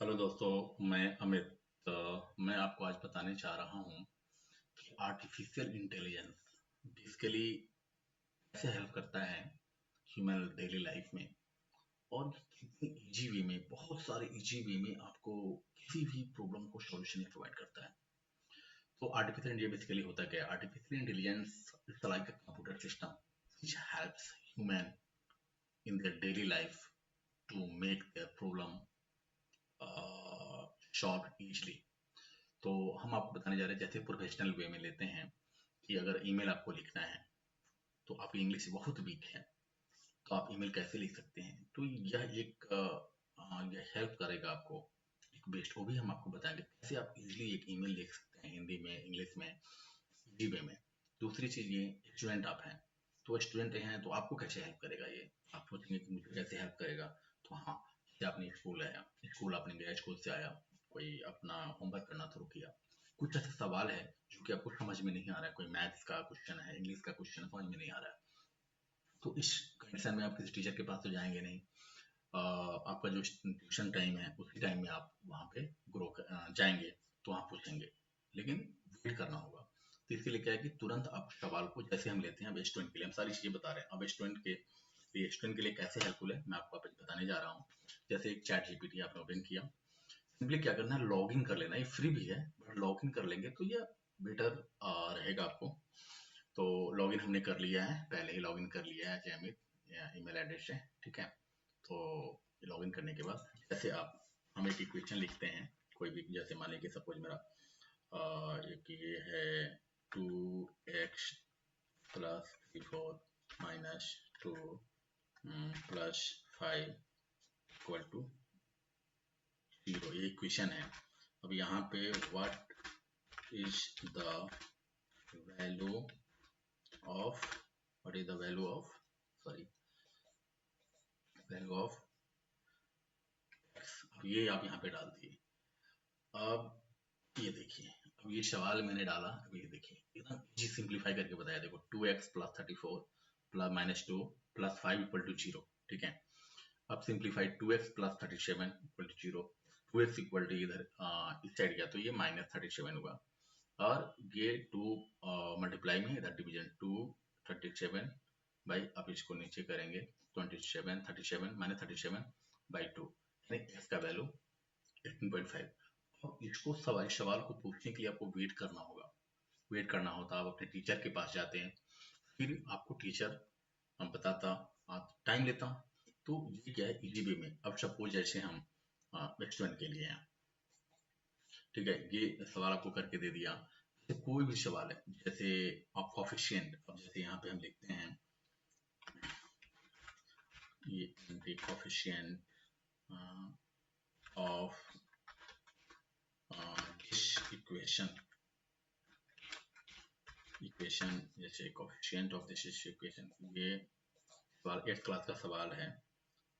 Hello दोस्तों, मैं अमित। मैं आपको आज बताने जा रहा हूँ कि आर्टिफिशियल इंटेलिजेंस बेसिकली कैसे हेल्प करता है ह्यूमन डेली लाइफ में, और कितनी इजी वे में, बहुत सारे इजी वे में आपको किसी भी प्रॉब्लम को सॉल्यूशन प्रोवाइड करता है। तो आर्टिफिशियल इंटेलिजेंस बेसिकली होता क्या है? Artificial intelligence is like a computer system which helps human in their daily life to make their problem solved easily। तो हम आपको बताने जा रहे हैं, जैसे प्रोफेशनल वे में लेते हैं कि अगर ईमेल आपको लिखना है तो आपकी इंग्लिश बहुत वीक है, तो आप ईमेल कैसे लिख सकते हैं? तो यह एक यह हेल्प करेगा आपको एक बेस्ट। वो भी हम आपको बताएंगे कैसे आप इजीली एक ईमेल लिख सकते हैं हिंदी में, इंग्लिश में, इजी वे में। दूसरी चीज, ये स्टूडेंट आप हैं, तो स्टूडेंट हैं तो आपको कैसे हेल्प करेगा? ये आप सोचेंगे कि मुझे कैसे हेल्प करेगा। तो हाँ, जैसे आपने स्कूल आया, स्कूल आपने गया, स्कूल से आया, कोई अपना होमवर्क करना शुरू किया, कुछ ऐसे सवाल है जो कि आपको समझ में नहीं आ रहा है, कोई मैथ्स का क्वेश्चन है, इंग्लिश का क्वेश्चन समझ में नहीं आ रहा है, तो इस कंडीशन में आप किसी टीचर के पास तो जाएंगे नहीं। आपका जो ट्यूशन टाइम है उसी टाइम में आप वहाँ पे जाएंगे, तो वहाँ पूछेंगे, लेकिन वेट करना होगा। तो इसके लिए क्या है कि तुरंत आप सवाल को, जैसे हम लेते हैं, अब स्टूडेंट के लिए हम सारी चीजें बता रहे हैं, अब स्टूडेंट के लिए कैसे हेल्पफुल है मैं आपको बताने जा रहा हूँ। जैसे एक चैट जीपीटी आपने ओपन किया, सिंपली क्या करना है, लॉग इन कर लेना। ये फ्री भी है, बट लॉग इन कर लेंगे तो ये बेटर रहेगा आपको। तो लॉग इन हमने कर लिया है, पहले ही लॉग इन कर लिया है अमित ईमेल एड्रेस से, ठीक है। तो लॉग इन करने के बाद जैसे आप हम एक इक्वेशन लिखते हैं, कोई भी, जैसे मान लीजिए सपोज मेरा एक ये है 2x plus 4 minus 2 plus 5 equal to 0, ये इक्वेशन है। अब यहाँ पे what is the value of what is the value of sorry value of x. अब ये आप यहाँ पे डाल दिए। अब ये देखिए, अब ये सवाल मैंने डाला, अब ये देखिए एकदम इजी सिंप्लीफाई करके बताया। देखो 2x plus 34 plus minus 2 plus 5 equal to 0, ठीक है। अब simplified 2x plus 37 equal to 0, 2x equal to इधर इस साइड गया तो ये माइनस 37 हुआ, और ये 2 मल्टीप्लाई में इधर डिवीजन 2 37 बाई, अब इसको नीचे करेंगे 27 37 माइनस 37 बाई 2, यानी x का वैल्यू 18.5। अब इसको सवाल को पूछने के लिए आपको वेट करना होगा। वेट करना होता है, आप अपने टीचर के पास जाते हैं, फिर आपको टीचर हम बताता, आप टाइम लेता। तो ये क्या है, इजी वे में। अब सपोज जैसे हम स्टूडेंट के लिए हैं, ठीक है, ये सवाल आपको करके दे दिया। जैसे कोई भी सवाल है, जैसे आप कोफिशिएंट, अब जैसे यहाँ पे हम लिखते हैं ये कोफिशिएंट ऑफ दिस इक्वेशन, जैसे कोफिशिएंट ऑफ दिस इक्वेशन, ये सवाल 8th क्लास का सवाल है।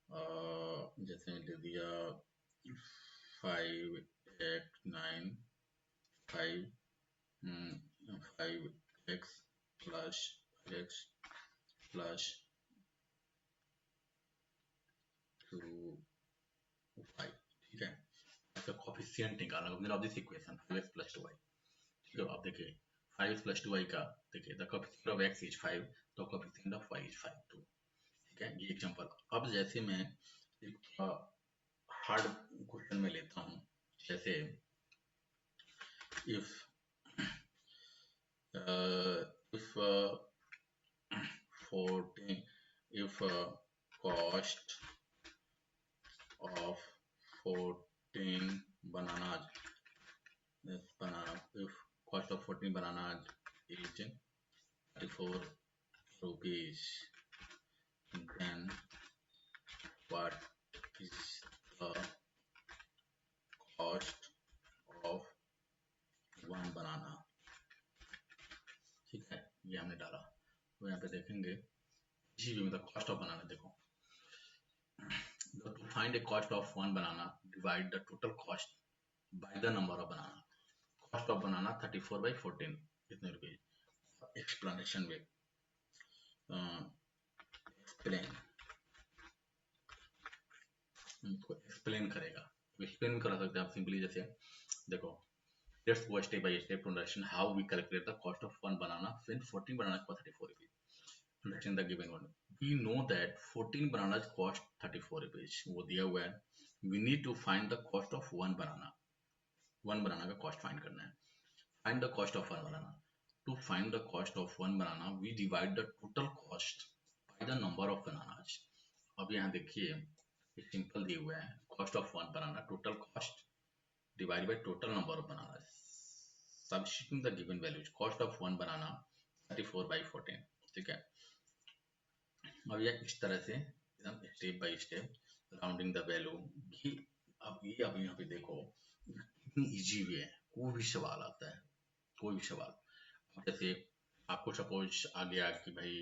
जैसे मैंने दे दिया 5 8 9 5 5x plus x plus 2y, ठीक है। ऐसा कोफिशिएंट निकालना of this equation 5x plus 2y, ठीक है। आप देखिए 5x प्लस 2y का, देखिए the coefficient of x is 5, the coefficient of y is 5 2, ठीक है। ये एग्जांपल। अब जैसे मैं एक हार्ड क्वेश्चन में लेता हूँ, जैसे if 14 if cost of 14 bananas if cost of 14 bananas is 34 rupees, then what is the cost of one banana, ठीक है। ये हमने डाला, तो यहाँ पे देखेंगे इसी में कॉस्ट ऑफ बनाना, देखो to find a cost of one banana, divide the total cost by the number of banana। cost of banana 34 by 14 कितने रुपए? एक्सप्लेनेशन में एक्सप्लेन, इसको एक्सप्लेन करेगा। एक्सप्लेन करा सकते हैं आप सिंपली। जैसे देखो, let's go step by step to understand how we calculate the cost of one banana when 14 bananas cost 34 rupees. Understand the given one. We know that 14 bananas cost 34 rupees. वो दिया हुआ है. We need to find the cost of one banana. One banana का cost find करना है. Find the cost of one banana. To find the cost of one banana, we divide the total cost by the number of bananas. अब यहाँ देखिए, simple दिए हुए हैं, cost of one banana, total cost divided by total number of bananas. Substituting the given values, cost of one banana 34 by 14. ठीक है, अब ये इस तरह से एकदम step by step rounding the value. अब यहाँ पे देखो कितनी इजी वे है, कोई भी सवाल आता है, कोई भी सवाल, जैसे आपको सपोज आ गया कि भाई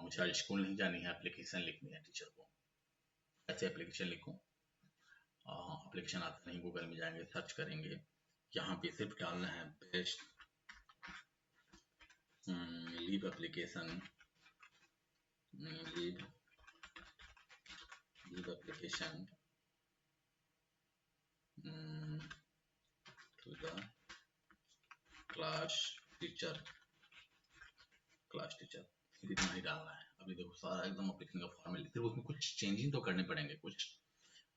मुझे आज स्कूल नहीं जानी है, एप्लीकेशन लिखनी है टीचर को, ऐसे एप्लीकेशन लिखूं। एप्लीकेशन आता नहीं, गूगल में जाएंगे, सर्च करेंगे, यहाँ पे सिर्फ डालना है best leave application, leave application to the class teacher, इतना ही डालना है। अभी देखो सारा एकदम एप्लीकेशन का फॉर्मेट, सिर्फ उसमें कुछ चेंजिंग तो करने पड़ेंगे, कुछ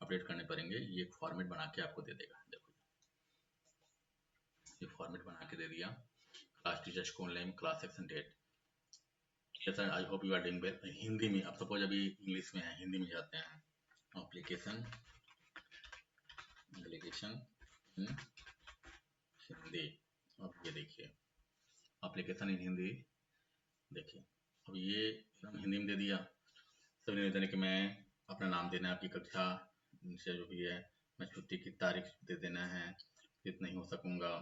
अपडेट करने पड़ेंगे। ये एक फॉर्मेट बना के आपको दे देगा। देखो ये फॉर्मेट बना के दे दिया, class teacher, school name, class section, date. I hope you are doing well. Hindi में, अब सपोज अभी इंग्लिश में है, हिंदी में जाते हैं, एप्लीकेशन हिंदी। अब ये देखिए एप्लीकेशन इन हिंदी, देखिए अब ये हिंदी में दे दिया। सब निवेदन है कि मैं अपना नाम देना है, आपकी कक्षा से जो भी है, मैं छुट्टी की तारीख दे देना है, फिर नहीं हो सकूंगा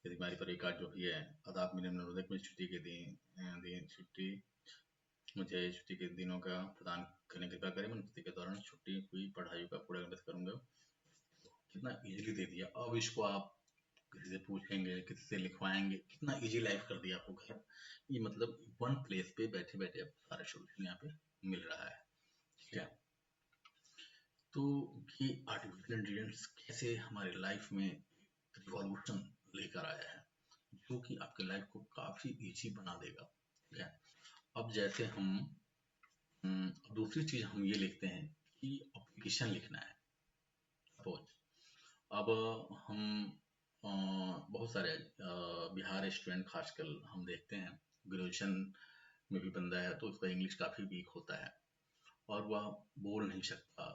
यदि हमारी परीक्षा जो भी है, आदाब मेरे अनुरोध में छुट्टी के मुझे छुट्टी के दिनों का प्रदान करने की कृपया करें, मैं छुट्टी के दौरान छुट्टी हुई पढ़ाई का पूरा अभ्यास करूंगा। कितना इजीली दे दिया। अब इसको आप किसी से पूछेंगे, किसी से लिखवाएंगे, कितना इजी लाइफ कर दिया आपको घर। ये मतलब वन प्लेस पे बैठे बैठे सारे सोल्यूशन यहाँ पे मिल रहा है। ठीक है, तो ये आर्टिफिशियल इंटेलिजेंस कैसे हमारे लाइफ में रिवॉल्यूशन लेकर आया है, जो कि आपके लाइफ को काफी इजी बना देगा। ठीक है, अब जैसे हम दूसरी चीज हम ये लिखते हैं कि एप्लीकेशन लिखना है। सपोज अब हम बहुत सारे बिहार स्टूडेंट खासकर हम देखते हैं, ग्रेजुएशन में भी बंदा है तो उसका इंग्लिश काफ़ी वीक होता है और वह बोल नहीं सकता,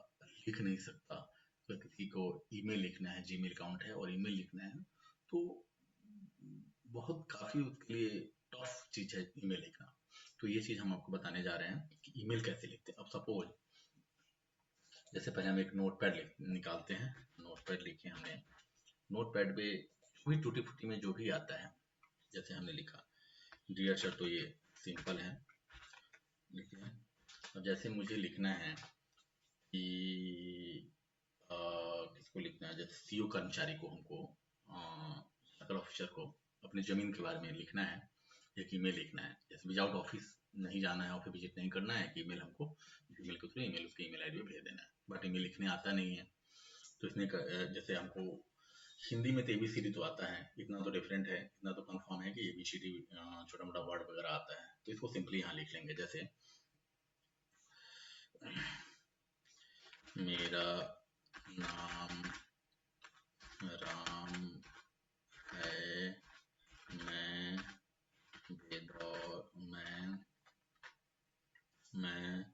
लिख नहीं सकता। तो किसी को ईमेल लिखना है, जीमेल अकाउंट है और ईमेल लिखना है, तो बहुत काफ़ी उसके लिए टफ चीज़ है ईमेल लिखना। तो ये चीज़ हम आपको बताने जा रहे हैं कि ईमेल कैसे लिखते हैं। अब सपोज जैसे पहले हम एक नोटपैड निकालते हैं, नोटपैड लिखे हमने, नोटपैड पे कोई टूटी फूटी में जो भी आता है, जैसे हमने लिखा डियर सर, तो ये सिंपल है, लिखिए। अब जैसे मुझे लिखना है कि किसको लिखना है, जैसे सीईओ कर्मचारी को, हमको सर्कल ऑफिसर को अपनी जमीन के बारे में लिखना है, एक ईमेल लिखना है। जैसे विदाउट ऑफिस नहीं जाना है, ऑफिस विजिट नहीं करना है, कि ईमेल हमको ईमेल के थ्रू ईमेल उसके ईमेल आईडी पे भेज देना है। बट ईमेल लिखने आता नहीं है, तो इसने जैसे हमको हिंदी में तो ABCD तो आता है, इतना तो डिफरेंट है, इतना तो कंफर्म है कि ABCD छोटा मोटा वर्ड वगैरह आता है, तो इसको सिंपली यहाँ लिख लेंगे। जैसे मेरा नाम राम है, मैं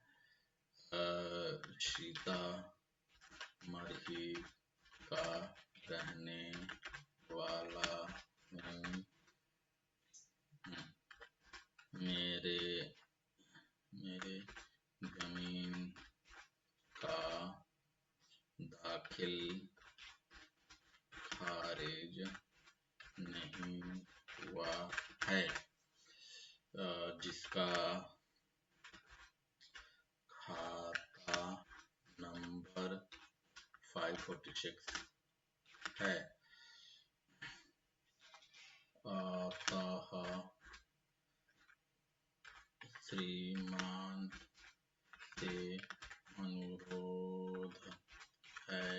सीतामढ़ी का रहने वाला हूँ, मेरे जमीन का दाखिल खारिज नहीं हुआ है, जिसका खाता नंबर 546 है, अतः श्रीमान से अनुरोध है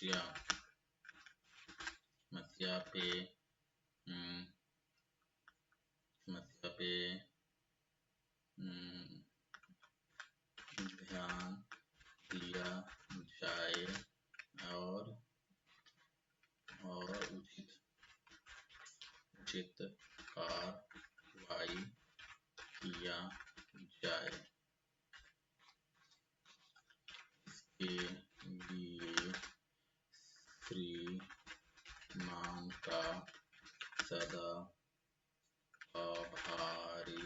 मत्स्या मत्स्या पे मत्स्या पे ध्यान दिया जाए और उचित कार्रवाई किया जाए। इसके लिए श्रीमान का सदा आभारी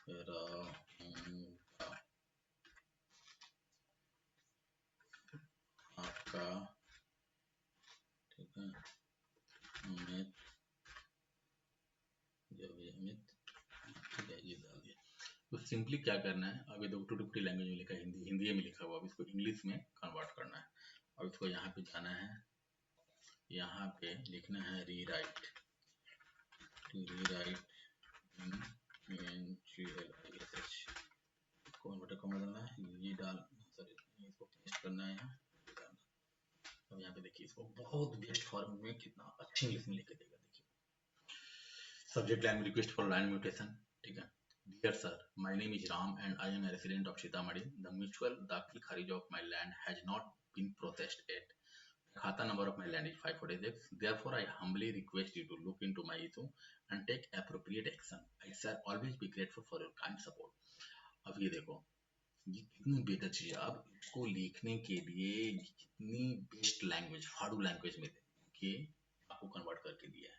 रहूंगा। आपका, ठीक है, अमित, अमित, ठीक है, ये डाल दिया। तो सिंपली क्या करना है, अभी देखो 250 लैंग्वेज में लिखा है, हिंदी में लिखा हुआ, अब इसको इंग्लिश में कन्वर्ट करना है। अब इसको यहाँ पे जाना है, यहाँ पे लिखना है रीराइट कॉमा डालना है, ये डाल, सॉरी इसको पेस्ट करना है यहाँ। अब यहाँ पे देखिए इसको बहुत बेस्ट फॉर्म में कितना अच्छी इंग्लिश में लिख के देगा। देखिए subject line request for line mutation, ठीक है। Dear sir, my name is Ram and I am a resident of Sitamarhi. The mutual दाखिल खारिज of my land has not been processed yet. Khata number of my land is 546. Therefore, I humbly request you to look into my issue and take appropriate action. I shall always be grateful for your kind support. अब ये देखो, ये कितनी बेहतर चीज है। अब इसको लिखने के लिए कितनी बेस्ट लैंग्वेज, फाड़ू लैंग्वेज में ये आपको कन्वर्ट करके दिया है।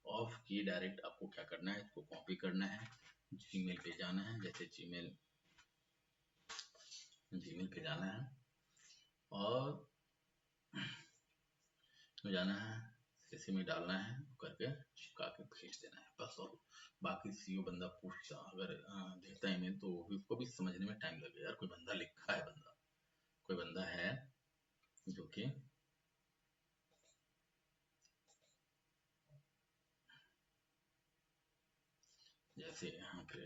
ऑफ ये डायरेक्ट आपको क्या करना है, इसको कॉपी करना है, जीमेल पे जाना है, जैसे जीमेल पे जाना है और जाना है, इसी में डालना है, करके चिपका के भेज देना है बस। और बाकी सीओ बंदा पूछता, अगर देखता है तो उसको भी समझने में टाइम लगेगा। यार कोई बंदा लिखा है, कोई बंदा है जो कि जैसे यहाँ पे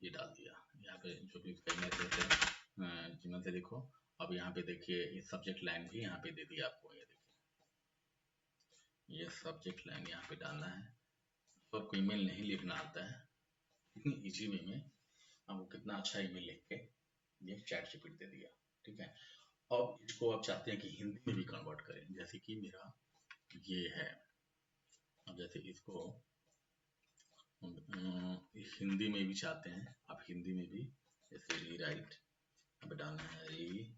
ये डाल दिया, यहाँ पे जो भी ईमेल देते हैं जीमेल से देखो। अब यहाँ पे देखिए ये सब्जेक्ट लाइन भी यहाँ पे दे दिया आपको, ये देखिए ये सब्जेक्ट लाइन यहाँ पे डालना है। और कोई ईमेल नहीं लिखना आता है, इतनी इजी वे में आपको कितना अच्छा ईमेल लिख के ये चैटजीपीटी दे दिया, ठीक है। अब इसको आप चाहते हैं कि हिंदी में भी कन्वर्ट करें, जैसे कि मेरा ये है। अब जैसे इसको हिंदी में भी चाहते हैं, आप हिंदी में भी जैसे रीराइट अब डालना है,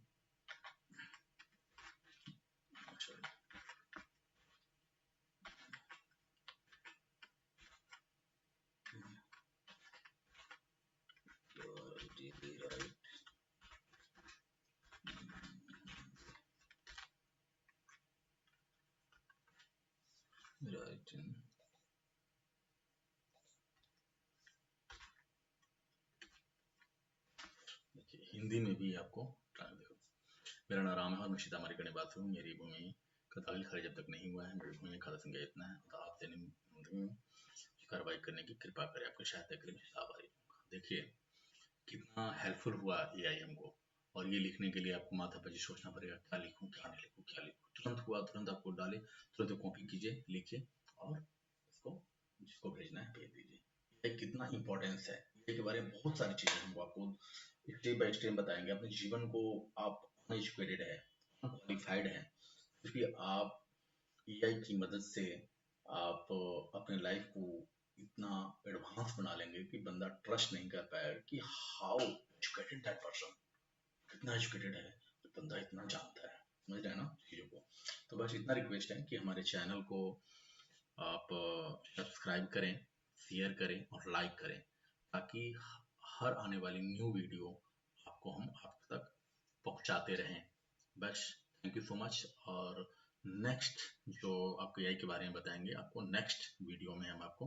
हिंदी में भी आपको देखो। मेरा नाम राम है और मैं सीतामढ़ी का निवासी हूँ। मेरी भूमि का दाखिल खारिज जब तक नहीं हुआ है, मेरी भूमि खाता संख्या इतना है, तो आपसे कार्रवाई करने की कृपा करें, आपकी सहायता के लिए आभारी हूँ। देखिए कितना हेल्पफुल हुआ एआई हमको। और ये लिखने के लिए आपको माथा पर सोचना पड़ेगा, क्या लिखूं क्या नहीं लिखूं क्या लिखूं। तुरंत हुआ, तुरंत आपको डाले, तुरंत कॉपी कीजिए, लिखिए और इसको जिसको भेजना है भेज दीजिए। कितना इंपॉर्टेंस है के बारे में बहुत सारी चीजें हमको आपको स्टेप बाय स्टेप बताएंगे। अपने जीवन को आप अनएजुकेटेड है, अनक्वालिफाइड है, क्योंकि आप एआई की मदद से आप अपने लाइफ को इतना एडवांस बना लेंगे कि बंदा ट्रस्ट नहीं कर पाएगा कि हाउ एजुकेटेड दैट पर्सन, कितना एजुकेटेड है तो बंदा इतना जानता है। समझ रहे हैं ना चीजों को। तो बस इतना रिक्वेस्ट है कि हमारे चैनल को आप सब्सक्राइब करें, शेयर करें और लाइक करें, ताकि हर आने वाली न्यू वीडियो आपको हम आप तक पहुंचाते रहें। बस थैंक यू सो मच। और नेक्स्ट जो आपको एआई के बारे में बताएंगे, आपको नेक्स्ट वीडियो में हम आपको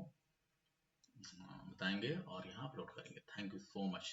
बताएंगे और यहाँ अपलोड करेंगे। Thank you so much.